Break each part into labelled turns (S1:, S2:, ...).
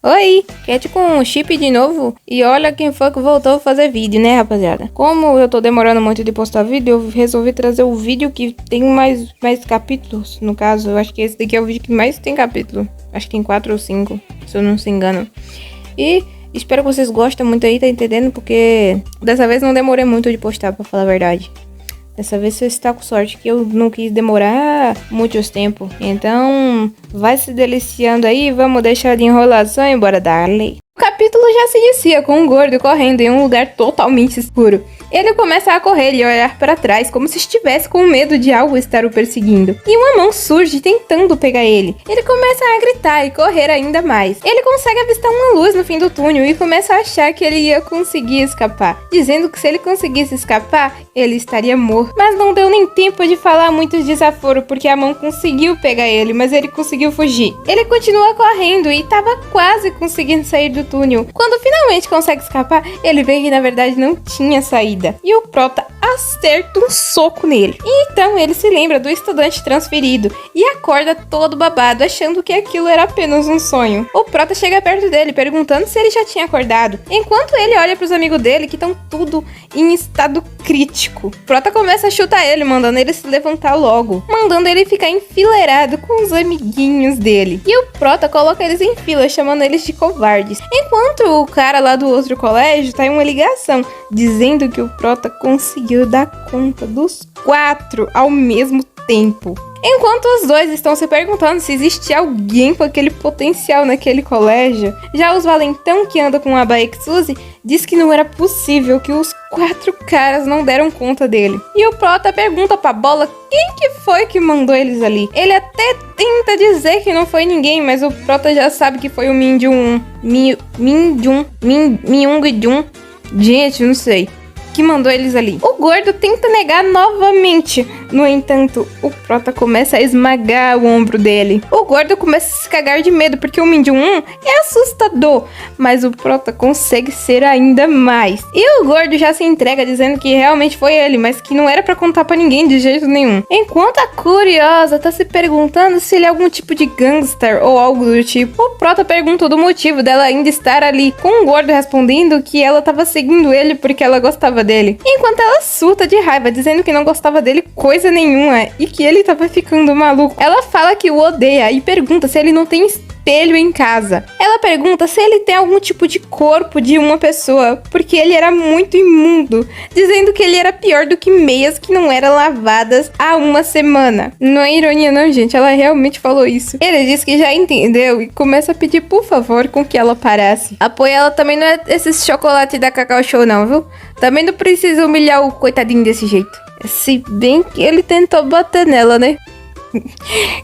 S1: Oi, Cat com o chip de novo. E olha quem foi que voltou a fazer vídeo, né, rapaziada? Como eu tô demorando muito de postar vídeo, eu resolvi trazer o vídeo que tem mais capítulos. No caso, eu acho que esse daqui é o vídeo que mais tem capítulo. Acho que tem 4 ou 5, se eu não se engano. E espero que vocês gostem muito aí, tá entendendo? Porque dessa vez não demorei muito de postar, pra falar a verdade. Dessa vez você está com sorte que eu não quis demorar muito tempo. Então, vai se deliciando aí, vamos deixar de enrolação e bora darle. O capítulo já se inicia com um gordo correndo em um lugar totalmente escuro. Ele começa a correr e olhar para trás como se estivesse com medo de algo estar o perseguindo. E uma mão surge tentando pegar ele. Ele começa a gritar e correr ainda mais. Ele consegue avistar uma luz no fim do túnel e começa a achar que ele ia conseguir escapar, dizendo que se ele conseguisse escapar, ele estaria morto. Mas não deu nem tempo de falar muitos desaforos porque a mão conseguiu pegar ele, mas ele conseguiu fugir. Ele continua correndo e estava quase conseguindo sair do túnel. Quando finalmente consegue escapar, ele vê que na verdade não tinha saída. E o Prota acerta um soco nele. E então ele se lembra do estudante transferido e acorda todo babado, achando que aquilo era apenas um sonho. O Prota chega perto dele, perguntando se ele já tinha acordado, enquanto ele olha para os amigos dele que estão tudo em estado crítico. O Prota começa a chutar ele, mandando ele se levantar logo, mandando ele ficar enfileirado com os amiguinhos dele. E o Prota coloca eles em fila, chamando eles de covardes. Enquanto o cara lá do outro colégio tá em uma ligação, dizendo que o Prota conseguiu dar conta dos 4 ao mesmo tempo. Enquanto os dois estão se perguntando se existe alguém com aquele potencial naquele colégio, já os valentão que andam com a Baeksuzi diz que não era possível, que os 4 caras não deram conta dele. E o Prota pergunta pra Bola quem que foi que mandou eles ali. Ele até tenta dizer que não foi ninguém, mas o Prota já sabe que foi o Minjun. Minjun. Gente, não sei. Que mandou eles ali. O gordo tenta negar novamente. No entanto, o Prota começa a esmagar o ombro dele. O gordo começa a se cagar de medo, porque o Minjun é assustador. Mas o Prota consegue ser ainda mais. E o gordo já se entrega, dizendo que realmente foi ele, mas que não era pra contar pra ninguém de jeito nenhum. Enquanto a curiosa tá se perguntando se ele é algum tipo de gangster ou algo do tipo, o Prota pergunta do motivo dela ainda estar ali, com o gordo respondendo que ela tava seguindo ele porque ela gostava dele. Enquanto ela surta de raiva, dizendo que não gostava dele coisa nenhuma e que ele tava ficando maluco. Ela fala que o odeia e pergunta se ele não tem espelho em casa. Ela pergunta se ele tem algum tipo de corpo de uma pessoa, porque ele era muito imundo, dizendo que ele era pior do que meias que não eram lavadas há uma semana. Não é ironia não, gente, ela realmente falou isso. Ele diz que já entendeu e começa a pedir por favor com que ela parasse. Apoia ela também, não é esses chocolate da Cacau Show não, viu? Também não precisa humilhar o coitadinho desse jeito. Se bem que ele tentou bater nela, né?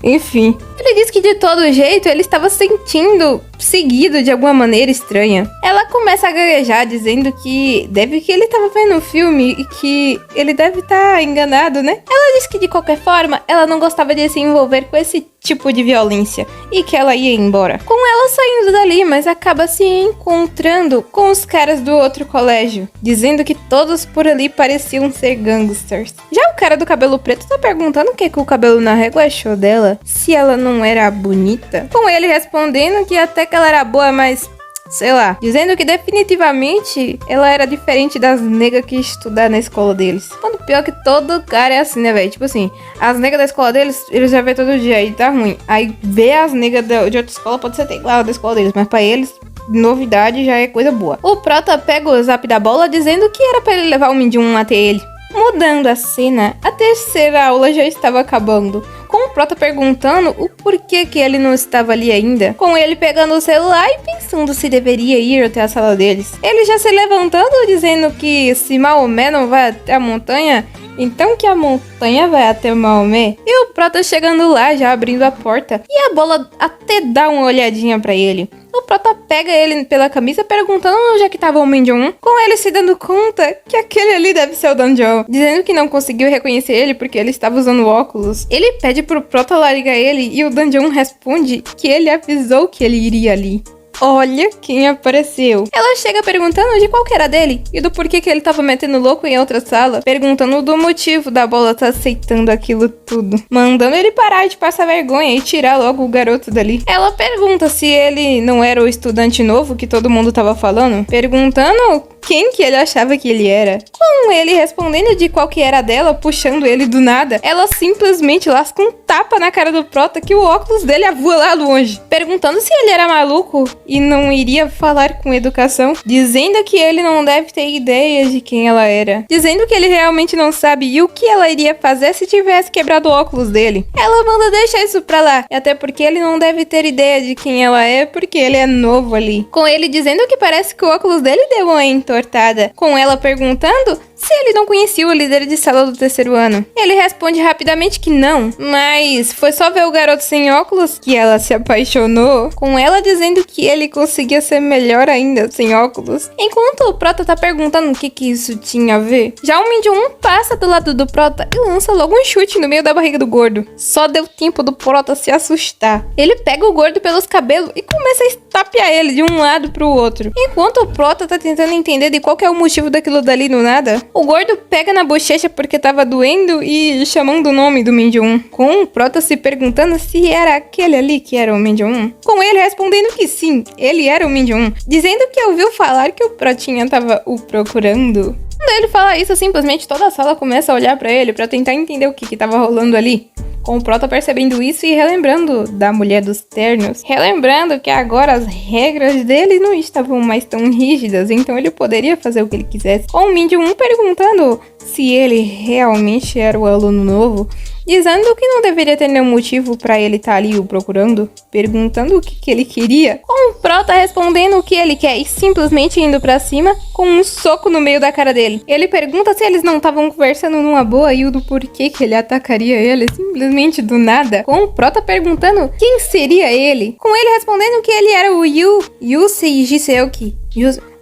S1: Enfim, ele disse que de todo jeito ele estava sentindo seguido de alguma maneira estranha. Ela começa a gaguejar, dizendo que ele estava vendo um filme e que ele deve estar enganado, né? Ela disse que de qualquer forma ela não gostava de se envolver com esse tipo de violência e que ela ia embora. Com ela saindo dali, mas acaba se encontrando com os caras do outro colégio, dizendo que todos por ali pareciam ser gangsters. Já o cara do cabelo preto tá perguntando o que o cabelo na régua achou dela, se ela não era bonita, com ele respondendo que até que ela era boa, mas sei lá, dizendo que definitivamente ela era diferente das negas que estudar na escola deles. Quando pior que todo cara é assim, né, velho? Tipo assim, as negas da escola deles, eles já vê todo dia e tá ruim. Aí ver as negas de outra escola pode ser igual da escola deles, mas pra eles, novidade já é coisa boa. O Prota pega o zap da Bola, dizendo que era pra ele levar o Minjun até ele. Mudando a cena, a terceira aula já estava acabando, com o Prota perguntando o porquê que ele não estava ali ainda, com ele pegando o celular e pensando se deveria ir até a sala deles. Ele já se levantando, dizendo que se Maomé não vai até a montanha, então que a montanha vai até Maomé. E o Prota chegando lá, já abrindo a porta, e a Bola até dá uma olhadinha pra ele. O Prota pega ele pela camisa, perguntando onde é que tava o Minjun, com ele se dando conta que aquele ali deve ser o Danjun, dizendo que não conseguiu reconhecer ele porque ele estava usando óculos. Ele pede pro Prota largar ele e o Danjun responde que ele avisou que ele iria ali. olha quem apareceu. Ela chega perguntando de qual que era dele e do porquê que ele tava metendo louco em outra sala, perguntando do motivo da bola tá aceitando aquilo tudo, mandando ele parar de passar vergonha e tirar logo o garoto dali. Ela pergunta se ele não era o estudante novo que todo mundo tava falando, perguntando quem que ele achava que ele era. Com ele respondendo de qual que era dela, puxando ele do nada, ela simplesmente lasca um tapa na cara do Prota que o óculos dele voa lá longe, perguntando se ele era maluco e não iria falar com educação, dizendo que ele não deve ter ideia de quem ela era, dizendo que ele realmente não sabe e o que ela iria fazer se tivesse quebrado o óculos dele. Ela manda deixar isso pra lá, até porque ele não deve ter ideia de quem ela é, porque ele é novo ali. Com ele dizendo que parece que o óculos dele deu uma entortada, com ela perguntando se ele não conhecia o líder de sala do terceiro ano. Ele responde rapidamente que não, mas foi só ver o garoto sem óculos que ela se apaixonou, com ela dizendo que ele conseguia ser melhor ainda sem óculos. Enquanto o Prota tá perguntando o que isso tinha a ver, já o Min-Jun passa do lado do Prota e lança logo um chute no meio da barriga do gordo. Só deu tempo do Prota se assustar. Ele pega o gordo pelos cabelos e começa a estapear ele de um lado pro outro. Enquanto o Prota tá tentando entender de qual que é o motivo daquilo dali no nada, o gordo pega na bochecha porque tava doendo e chamando o nome do Min-Jun, com o Prota se perguntando se era aquele ali que era o Min-Jun, com ele respondendo que sim, ele era o Min-Jun, dizendo que ouviu falar que o Protinha tava o procurando. Quando ele fala isso, simplesmente toda a sala começa a olhar pra ele pra tentar entender o que tava rolando ali. Com o Prota percebendo isso e relembrando da mulher dos ternos, relembrando que agora as regras dele não estavam mais tão rígidas, então ele poderia fazer o que ele quisesse. Com o Min-Jun perguntando se ele realmente era o aluno novo, dizendo que não deveria ter nenhum motivo pra ele estar ali o procurando, perguntando o que ele queria, com o Prota respondendo o que ele quer e simplesmente indo pra cima com um soco no meio da cara dele. Ele pergunta se eles não estavam conversando numa boa e o do porquê que ele atacaria ele simplesmente do nada, com o Prota perguntando quem seria ele, com ele respondendo que ele era o Yusei Jiseuki.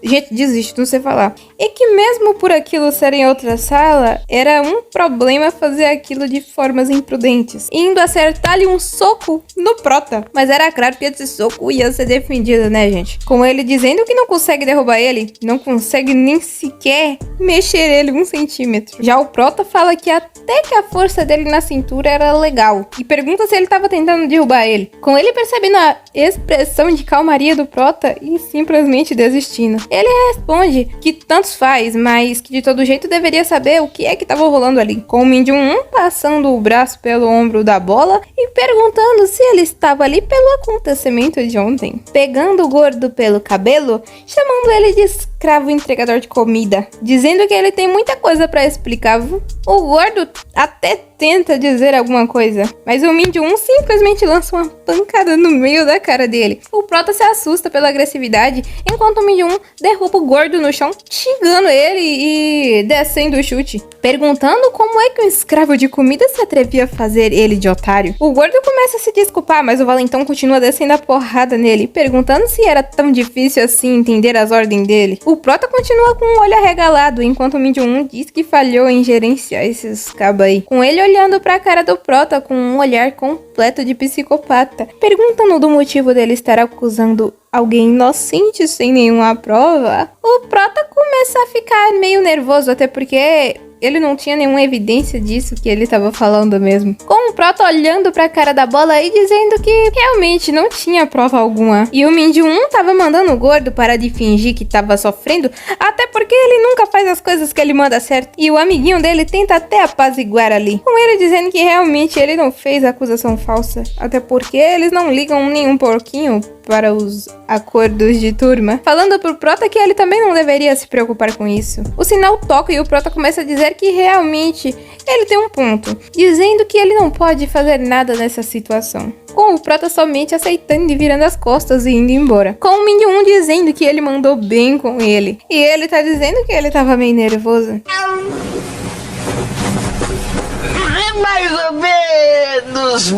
S1: Gente, desisto, não sei falar. E que mesmo por aquilo ser em outra sala, era um problema fazer aquilo de formas imprudentes, indo acertar-lhe um soco no Prota. Mas era claro que esse soco ia ser defendido, né, gente? Com ele dizendo que não consegue derrubar ele, não consegue nem sequer mexer ele 1 centímetro. Já o Prota fala que até que a força dele na cintura era legal, e pergunta se ele tava tentando derrubar ele. Com ele percebendo a expressão de calmaria do Prota e simplesmente desistindo. Ele responde que tanto faz, mas que de todo jeito deveria saber o que é que tava rolando ali. Com o Min-Jun passando o braço pelo ombro da bola e perguntando se ele estava ali pelo acontecimento de ontem. Pegando o gordo pelo cabelo, chamando ele de escravo entregador de comida, dizendo que ele tem muita coisa pra explicar. O gordo até tenta dizer alguma coisa, mas o Min-Jun simplesmente lança uma pancada no meio da cara dele. O Prota se assusta pela agressividade, enquanto o Min-Jun derruba o gordo no chão, xingando ele e descendo o chute, perguntando como é que um escravo de comida se atrevia a fazer ele de otário. O gordo começa a se desculpar, mas o valentão continua descendo a porrada nele, perguntando se era tão difícil assim entender as ordens dele. O Prota continua com o olho arregalado, enquanto o Min-Jun diz que falhou em gerenciar esses cabos aí, com ele olhando pra cara do Prota com um olhar completo de psicopata, perguntando do motivo dele estar acusando alguém inocente sem nenhuma prova. O Prota começa a ficar meio nervoso, até porque ele não tinha nenhuma evidência disso que ele estava falando mesmo. Com o Prota olhando pra cara da bola e dizendo que realmente não tinha prova alguma. E o Min-Jun tava mandando o gordo parar de fingir que tava sofrendo, até porque ele nunca faz as coisas que ele manda certo. E o amiguinho dele tenta até apaziguar ali, com ele dizendo que realmente ele não fez acusação falsa, até porque eles não ligam nenhum porquinho para os acordos de turma, falando pro Prota que ele também não deveria se preocupar com isso. O sinal toca e o Prota começa a dizer que realmente ele tem um ponto, dizendo que ele não pode fazer nada nessa situação, com o Prota somente aceitando e virando as costas e indo embora, com o Min-Jun dizendo que ele mandou bem com ele, e ele tá dizendo que ele tava meio nervoso.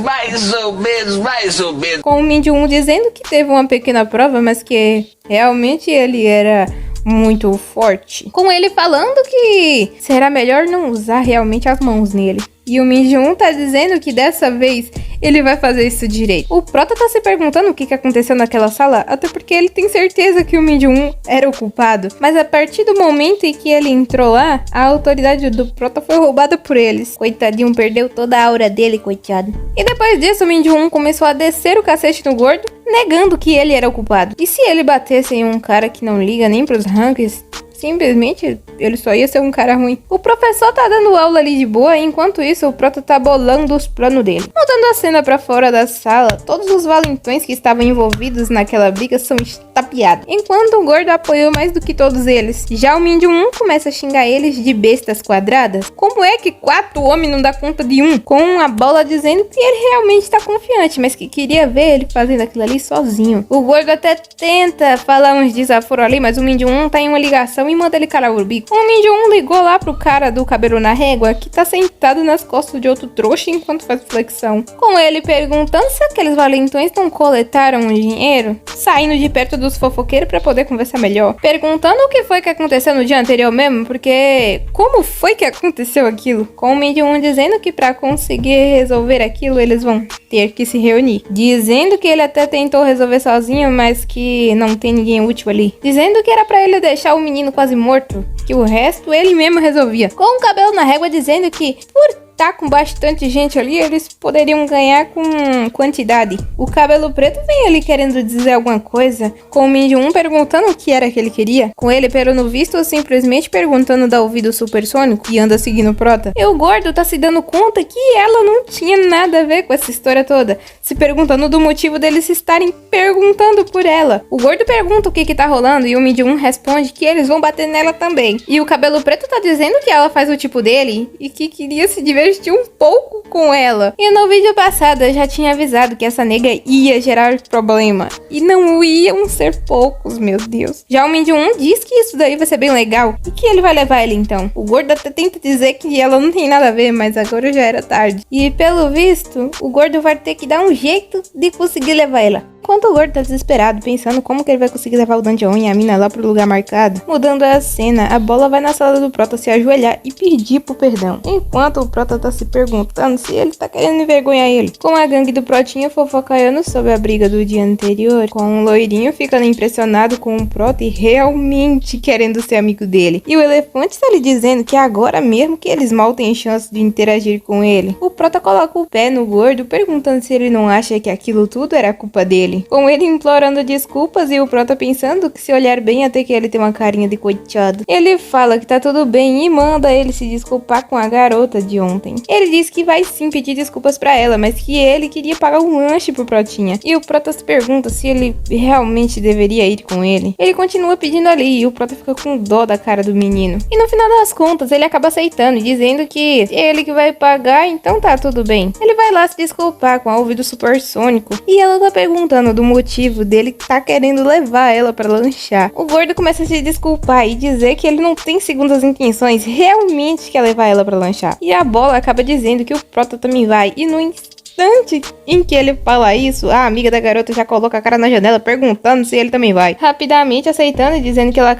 S2: Mais ou menos.
S1: Com o Min-Jun dizendo que teve uma pequena prova, mas que realmente ele era muito forte. Com ele falando que será melhor não usar realmente as mãos nele. E o Min Ji-woon tá dizendo que dessa vez ele vai fazer isso direito. O Prota tá se perguntando o que aconteceu naquela sala, até porque ele tem certeza que o Min Ji-woon era o culpado. Mas a partir do momento em que ele entrou lá, a autoridade do Prota foi roubada por eles. Coitadinho, perdeu toda a aura dele, coitado. E depois disso, o Min Ji-woon começou a descer o cacete no gordo, negando que ele era o culpado. E se ele batesse em um cara que não liga nem pros rankings, simplesmente ele só ia ser um cara ruim. O professor tá dando aula ali de boa, e enquanto isso o Prota tá bolando os planos dele. Mudando a cena pra fora da sala, todos os valentões que estavam envolvidos naquela briga são estapeados, enquanto o gordo apoiou mais do que todos eles. Já o Min Ji-woon começa a xingar eles de bestas quadradas. Como é que 4 homens não dá conta de um? Com a bola dizendo que ele realmente tá confiante, mas que queria ver ele fazendo aquilo ali sozinho. O gordo até tenta falar uns desaforos ali, mas o Min Ji-woon tá em uma ligação e manda ele calar o bico. O Min Ji-woon ligou lá pro cara do cabelo na régua, que tá sentado nas costas de outro trouxa enquanto faz flexão. Com ele perguntando se aqueles valentões não coletaram o dinheiro, saindo de perto dos fofoqueiros pra poder conversar melhor. Perguntando o que foi que aconteceu no dia anterior mesmo, porque como foi que aconteceu aquilo? Com o Min Ji-woon dizendo que pra conseguir resolver aquilo, eles vão ter que se reunir. Dizendo que ele até tentou resolver sozinho, mas que não tem ninguém útil ali. Dizendo que era pra ele deixar o menino quase morto, que o resto ele mesmo resolvia. Com o cabelo na régua dizendo que por tá com bastante gente ali, eles poderiam ganhar com quantidade. O cabelo preto vem ali querendo dizer alguma coisa, com o Min Ji-woon perguntando o que era que ele queria. Com ele, pelo visto, simplesmente perguntando da ouvido supersônico e anda seguindo o Prota. E o gordo tá se dando conta que ela não tinha nada a ver com essa história toda, se perguntando do motivo deles estarem perguntando por ela. O gordo pergunta o que tá rolando e o Min Ji-woon responde que eles vão bater nela também. E o cabelo preto tá dizendo que ela faz o tipo dele e que queria se divertir um pouco com ela. E no vídeo passado eu já tinha avisado que essa nega ia gerar problema. E não iam ser poucos, meu Deus. Já o Min Ji-woon diz que isso daí vai ser bem legal e que ele vai levar ele então. O gordo até tenta dizer que ela não tem nada a ver, mas agora já era tarde. E pelo visto, o gordo vai ter que dar um jeito de conseguir levar ela. Enquanto o gordo tá desesperado, pensando como que ele vai conseguir levar o Danjeon e a mina lá pro lugar marcado, mudando a cena, a bola vai na sala do Prota se ajoelhar e pedir pro perdão. Enquanto o Prota tá se perguntando se ele tá querendo envergonhar ele. Com a gangue do Protinha fofocaiando sobre a briga do dia anterior, com o loirinho ficando impressionado com o Prota e realmente querendo ser amigo dele. E o elefante tá lhe dizendo que agora mesmo que eles mal têm chance de interagir com ele. O Prota coloca o pé no gordo, perguntando se ele não acha que aquilo tudo era culpa dele. Com ele implorando desculpas e o Prota pensando que se olhar bem até que ele tem uma carinha de coitado. Ele fala que tá tudo bem e manda ele se desculpar com a garota de ontem. Ele diz que vai sim pedir desculpas pra ela, mas que ele queria pagar um lanche pro Protinha. E o Prota se pergunta se ele realmente deveria ir com ele. Ele continua pedindo ali e o Prota fica com dó da cara do menino. E no final das contas ele acaba aceitando, dizendo que é ele que vai pagar, então tá tudo bem. Ele vai lá se desculpar com a ouvido supersônico e ela tá perguntando do motivo dele tá querendo levar ela pra lanchar. O gordo começa a se desculpar e dizer que ele não tem segundas intenções, realmente quer levar ela pra lanchar. E a bola acaba dizendo que o Prota também vai, e no instante em que ele fala isso, a amiga da garota já coloca a cara na janela perguntando se ele também vai. Rapidamente aceitando e dizendo que ela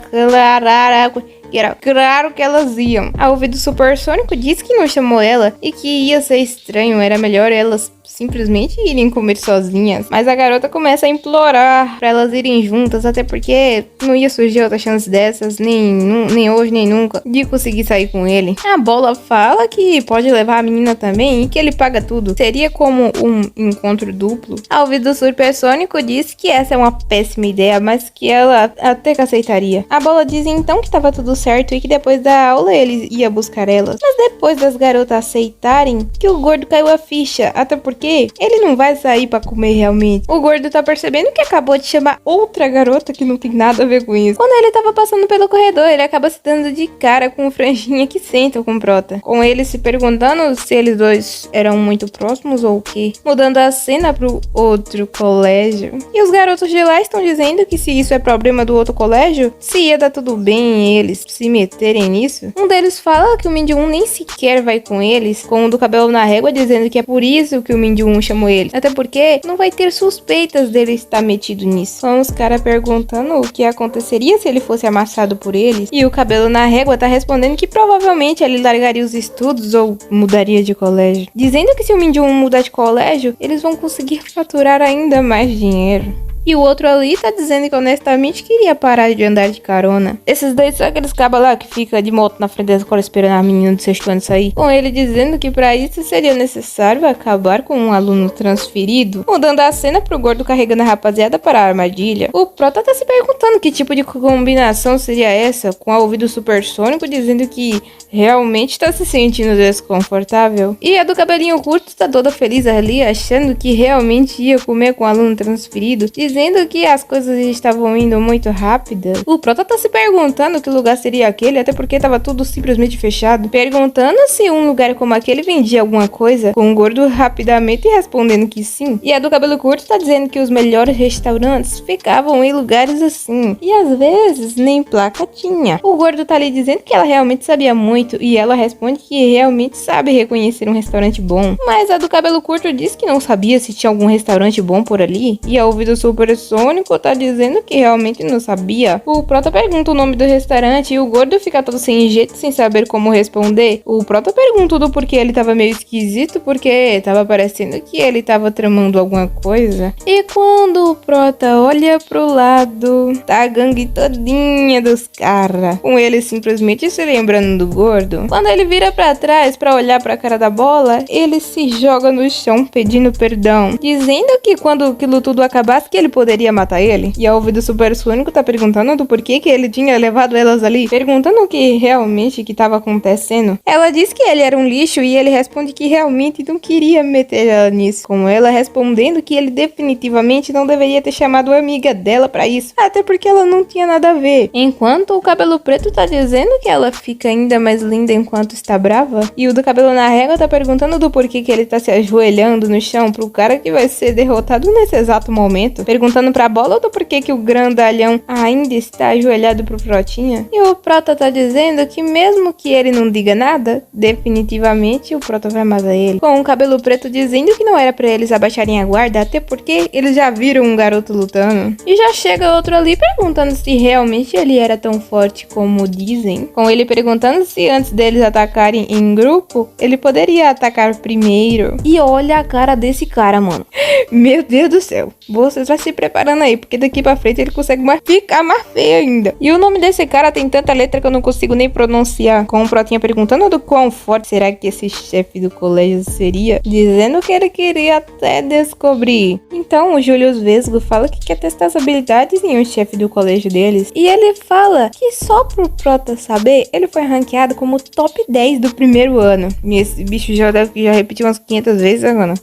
S1: era claro que elas iam. A ouvido supersônico disse que não chamou ela e que ia ser estranho, era melhor elas simplesmente irem comer sozinhas. Mas a garota começa a implorar pra elas irem juntas, até porque não ia surgir outra chance dessas, nem hoje, nem nunca, de conseguir sair com ele. A bola fala que pode levar a menina também e que ele paga tudo. Seria como um encontro duplo. A ouvido supersônico disse que essa é uma péssima ideia, mas que ela até que aceitaria. A bola diz então que tava tudo certo e que depois da aula ele ia buscar elas. Mas depois das garotas aceitarem, que o gordo caiu a ficha, até porque ele não vai sair pra comer realmente. O gordo tá percebendo que acabou de chamar outra garota que não tem nada a ver com isso. Quando ele tava passando pelo corredor, ele acaba se dando de cara com o franjinha que senta com o Prota. Com ele se perguntando se eles dois eram muito próximos ou o quê. Mudando a cena pro outro colégio. E os garotos de lá estão dizendo que se isso é problema do outro colégio, se ia dar tudo bem eles se meterem nisso. Um deles fala que o Min Ji-woon nem sequer vai com eles, com o do cabelo na régua dizendo que é por isso que o Min Jun chamou ele. Até porque não vai ter suspeitas dele estar metido nisso. São os caras perguntando o que aconteceria se ele fosse amassado por eles. E o cabelo na régua tá respondendo que provavelmente ele largaria os estudos ou mudaria de colégio. Dizendo que se o Min Jun mudar de colégio, eles vão conseguir faturar ainda mais dinheiro. E o outro ali tá dizendo que honestamente queria parar de andar de carona. Esses dois são aqueles cabas lá que fica de moto na frente da escola esperando a menina do sexto ano sair. Com ele dizendo que pra isso seria necessário acabar com um aluno transferido. Mudando a cena pro gordo carregando a rapaziada para a armadilha. O Prota tá se perguntando que tipo de combinação seria essa, com o ouvido supersônico dizendo que realmente tá se sentindo desconfortável. E a do cabelinho curto tá toda feliz ali, achando que realmente ia comer com o aluno transferido, dizendo que as coisas estavam indo muito rápidas. O Prota tá se perguntando que lugar seria aquele, até porque tava tudo simplesmente fechado. Perguntando se um lugar como aquele vendia alguma coisa, com o gordo rapidamente respondendo que sim. E a do cabelo curto tá dizendo que os melhores restaurantes ficavam em lugares assim. E às vezes nem placa tinha. O gordo tá ali dizendo que ela realmente sabia muito, e ela responde que realmente sabe reconhecer um restaurante bom. Mas a do cabelo curto diz que não sabia se tinha algum restaurante bom por ali. E a ouvido supersônico tá dizendo que realmente não sabia. O Prota pergunta o nome do restaurante e o gordo fica todo sem jeito, sem saber como responder. O Prota pergunta do porquê ele tava meio esquisito, porque tava parecendo que ele tava tramando alguma coisa. E quando o Prota olha pro lado, tá a gangue todinha dos caras, com ele simplesmente se lembrando do gordo. Quando ele vira pra trás pra olhar pra cara da bola, ele se joga no chão pedindo perdão, dizendo que quando aquilo tudo acabasse que ele poderia matar ele. E a ouvido supersônico tá perguntando do porquê que ele tinha levado elas ali, perguntando o que realmente que tava acontecendo. Ela diz que ele era um lixo e ele responde que realmente não queria meter ela nisso, com ela respondendo que ele definitivamente não deveria ter chamado a amiga dela pra isso, até porque ela não tinha nada a ver. Enquanto o cabelo preto tá dizendo que ela fica ainda mais linda enquanto está brava, e o do cabelo na régua tá perguntando do porquê que ele tá se ajoelhando no chão pro cara que vai ser derrotado nesse exato momento, perguntando pra bola do porquê que o grandalhão ainda está ajoelhado pro Protinha. E o Prota tá dizendo que mesmo que ele não diga nada, definitivamente o Prota vai matar ele. Com o cabelo preto dizendo que não era pra eles abaixarem a guarda, até porque eles já viram um garoto lutando. E já chega outro ali perguntando se realmente ele era tão forte como dizem. Com ele perguntando se antes deles atacarem em grupo, ele poderia atacar primeiro. E olha a cara desse cara, mano. Meu Deus do céu. Vocês vão se preparando aí, porque daqui pra frente ele consegue ficar mais feio ainda. E o nome desse cara tem tanta letra que eu não consigo nem pronunciar. Com o Protinha perguntando do quão forte será que esse chefe do colégio seria, dizendo que ele queria até descobrir. Então o Julius Vesgo fala que quer testar as habilidades em um chefe do colégio deles. E ele fala que só pro Prota saber, ele foi ranqueado como top 10 do primeiro ano. E esse bicho já repetiu umas 500 vezes agora.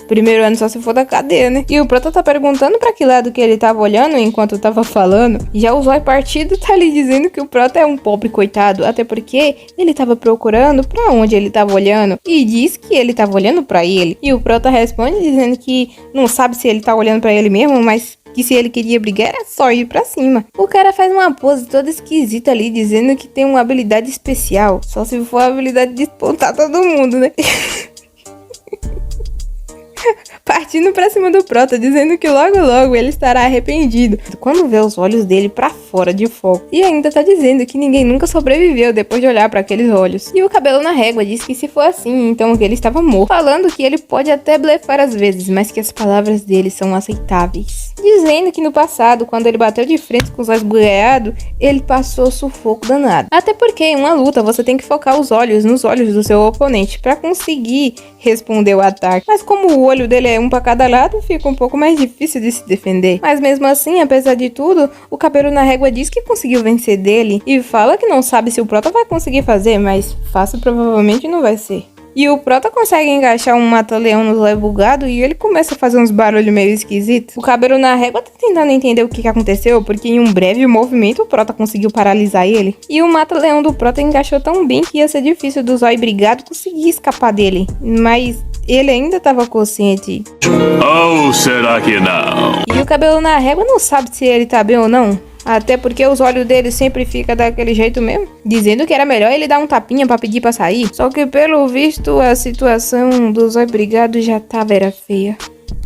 S1: Primeiro ano só se for da cadeia, né? E o Prota tá perguntando pra que lado que ele tava olhando enquanto tava falando. Já o Zóio Partido tá ali dizendo que o Prota é um pobre coitado, até porque ele tava procurando pra onde ele tava olhando e diz que ele tava olhando pra ele. E o Prota responde dizendo que não sabe se ele tá olhando pra ele mesmo, mas que se ele queria brigar era só ir pra cima. O cara faz uma pose toda esquisita ali, dizendo que tem uma habilidade especial. Só se for a habilidade de espantar todo mundo, né? Partindo pra cima do Prota, dizendo que logo logo ele estará arrependido quando vê os olhos dele pra fora de foco. E ainda tá dizendo que ninguém nunca sobreviveu depois de olhar pra aqueles olhos. E o cabelo na régua diz que se for assim, então ele estava morto, falando que ele pode até blefar às vezes, mas que as palavras dele são aceitáveis. Dizendo que no passado, quando ele bateu de frente com os olhos bugalhados, ele passou sufoco danado. Até porque em uma luta você tem que focar os olhos nos olhos do seu oponente pra conseguir responder o ataque. Mas como o olho dele é um pra cada lado, fica um pouco mais difícil de se defender. Mas mesmo assim, apesar de tudo, o cabelo na régua diz que conseguiu vencer dele e fala que não sabe se o Prota vai conseguir fazer, mas fácil provavelmente não vai ser. E o Prota consegue encaixar um mata-leão no zóio bugado e ele começa a fazer uns barulhos meio esquisitos. O cabelo na régua tá tentando entender o que aconteceu, porque em um breve movimento o Prota conseguiu paralisar ele. E o mata-leão do Prota encaixou tão bem que ia ser difícil do zóio brigado conseguir escapar dele. Mas ele ainda estava consciente.
S3: Ou será que não?
S1: E o cabelo na régua não sabe se ele tá bem ou não. Até porque os olhos dele sempre ficam daquele jeito mesmo. Dizendo que era melhor ele dar um tapinha pra pedir pra sair. Só que pelo visto a situação dos obrigados já era feia.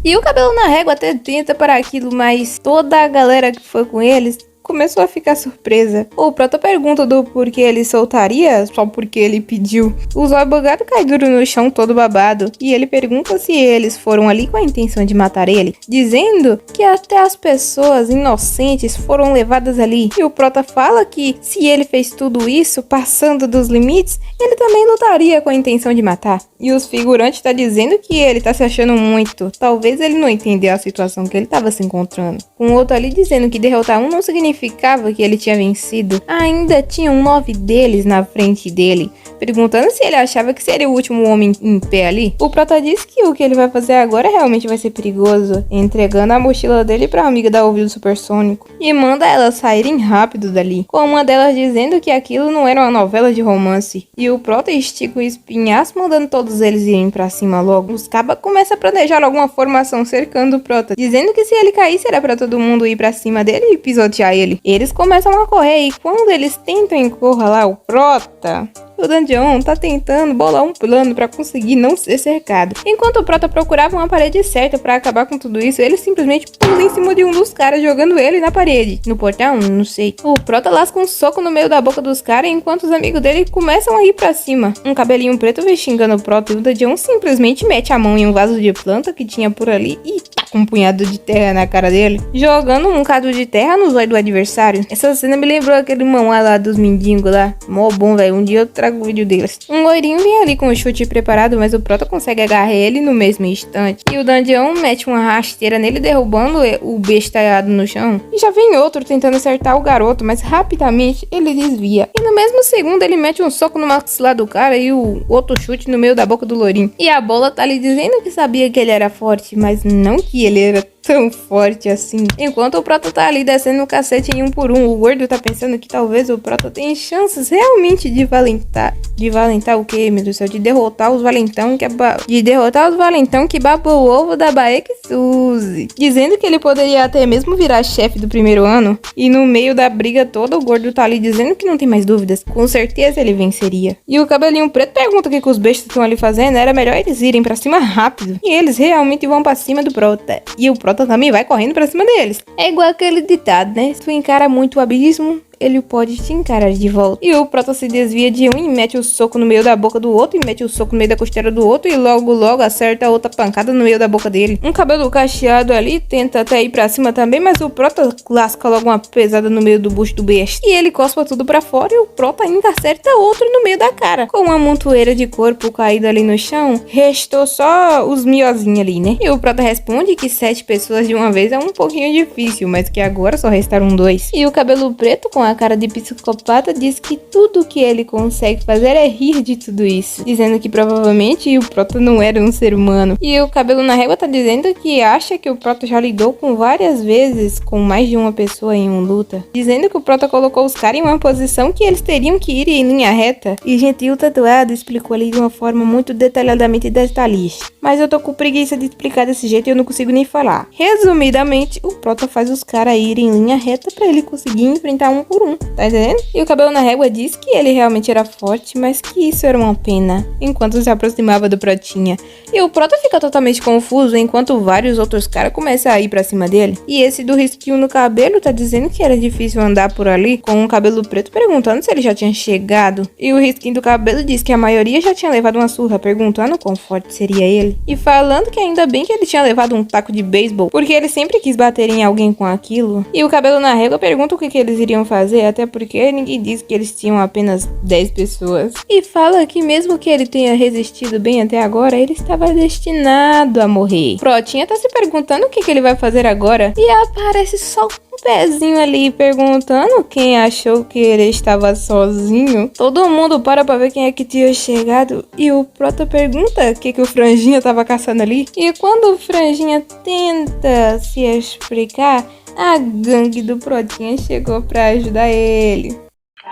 S1: E o cabelo na régua até tenta para aquilo, mas toda a galera que foi com eles começou a ficar surpresa. O Prota pergunta do porquê ele soltaria, só porque ele pediu. O Zóio bugado cai duro no chão todo babado, e ele pergunta se eles foram ali com a intenção de matar ele, dizendo que até as pessoas inocentes foram levadas ali. E o Prota fala que se ele fez tudo isso, passando dos limites, ele também lutaria com a intenção de matar. E os figurantes tá dizendo que ele tá se achando muito. Talvez ele não entendeu a situação que ele tava se encontrando. Com outro ali dizendo que derrotar um não significava que ele tinha vencido. Ainda tinham 9 deles na frente dele, perguntando se ele achava que seria o último homem em pé ali. O Prota diz que o que ele vai fazer agora realmente vai ser perigoso, entregando a mochila dele pra amiga da ouvido supersônico, e manda elas saírem rápido dali, com uma delas dizendo que aquilo não era uma novela de romance. E o Prota estica o espinhaço, mandando todos eles irem pra cima logo. Os cabas começam a planejar alguma formação cercando o Prota, dizendo que se ele caísse era pra todo mundo ir pra cima dele e pisotear ele. Eles começam a correr, e quando eles tentam encurralar o Prota, o Dungeon tá tentando bolar um plano pra conseguir não ser cercado. Enquanto o Prota procurava uma parede certa pra acabar com tudo isso, ele simplesmente pula em cima de um dos caras, jogando ele na parede. No portão? Não sei. O Prota lasca um soco no meio da boca dos caras, enquanto os amigos dele começam a ir pra cima. Um cabelinho preto vem xingando o Prota, e o Dungeon simplesmente mete a mão em um vaso de planta que tinha por ali e taca um punhado de terra na cara dele, jogando um bocado de terra no zóio do adversário. Essa cena me lembrou aquele mamá lá dos mendigos lá. Mó bom, velho. Um dia eu trago o vídeo deles. Um loirinho vem ali com o chute preparado, mas o Prota consegue agarrar ele no mesmo instante. E o Dungeon mete uma rasteira nele, derrubando o bestalhado no chão. E já vem outro tentando acertar o garoto, mas rapidamente ele desvia. E no mesmo segundo ele mete um soco no maxilar do cara e o outro chute no meio da boca do loirinho. E a bola tá ali dizendo que sabia que ele era forte, mas não que ele era tão forte assim. Enquanto o Prota tá ali descendo o cacete em um por um, o gordo tá pensando que talvez o Prota tenha chances realmente de valentar. De valentar o quê, meu Deus do céu? De derrotar os valentão que babou o ovo da Baek Suzy. Dizendo que ele poderia até mesmo virar chefe do primeiro ano. E no meio da briga toda, o gordo tá ali dizendo que não tem mais dúvidas. Com certeza ele venceria. E o cabelinho preto pergunta o que os bestas estão ali fazendo. Era melhor eles irem pra cima rápido. E eles realmente vão pra cima do Prota. E o Prota também vai correndo pra cima deles. É igual aquele ditado, né? Se tu encara muito o abismo, ele pode te encarar de volta. E o Prota se desvia de um e mete o soco no meio da boca do outro, e mete o soco no meio da costela do outro, e logo acerta outra pancada no meio da boca dele. Um cabelo cacheado ali tenta até ir pra cima também, mas o Prota lasca logo uma pesada no meio do bucho do besta. E ele cospa tudo pra fora, e o Prota ainda acerta outro no meio da cara. Com uma montoeira de corpo caído ali no chão, restou só os miozinhos ali, né? E o Prota responde que 7 pessoas de uma vez é um pouquinho difícil, mas que agora só restaram 2. E o cabelo preto, com a cara de psicopata, diz que tudo que ele consegue fazer é rir de tudo isso, dizendo que provavelmente o Prota não era um ser humano. E o cabelo na régua tá dizendo que acha que o Prota já lidou com várias vezes com mais de uma pessoa em uma luta, dizendo que o Prota colocou os caras em uma posição que eles teriam que ir em linha reta. E Gentil Tatuado explicou ali de uma forma muito detalhadamente detalhista, mas eu tô com preguiça de explicar desse jeito e eu não consigo nem falar. Resumidamente, o Prota faz os caras irem em linha reta pra ele conseguir enfrentar um por um, tá entendendo? E o cabelo na régua diz que ele realmente era forte, mas que isso era uma pena, enquanto se aproximava do Protinha. E o Prota fica totalmente confuso, enquanto vários outros caras começam a ir pra cima dele. E esse do risquinho no cabelo tá dizendo que era difícil andar por ali, com um cabelo preto perguntando se ele já tinha chegado. E o risquinho do cabelo diz que a maioria já tinha levado uma surra, perguntando quão forte seria ele. E falando que ainda bem que ele tinha levado um taco de beisebol, porque ele sempre quis bater em alguém com aquilo. E o cabelo na régua pergunta o que eles iriam fazer, até porque ninguém disse que eles tinham apenas 10 pessoas. E fala que mesmo que ele tenha resistido bem até agora, ele estava destinado a morrer. Protinha tá se perguntando o que ele vai fazer agora, e aparece só um pezinho ali perguntando quem achou que ele estava sozinho. Todo mundo para pra ver quem é que tinha chegado, e o Prota pergunta o que o Franjinha tava caçando ali. E quando o Franjinha tenta se explicar, a gangue do Protinha chegou pra ajudar ele.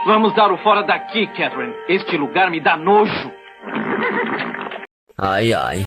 S3: Vamos dar o fora daqui, Catherine. Este lugar me dá nojo.
S2: Ai, ai.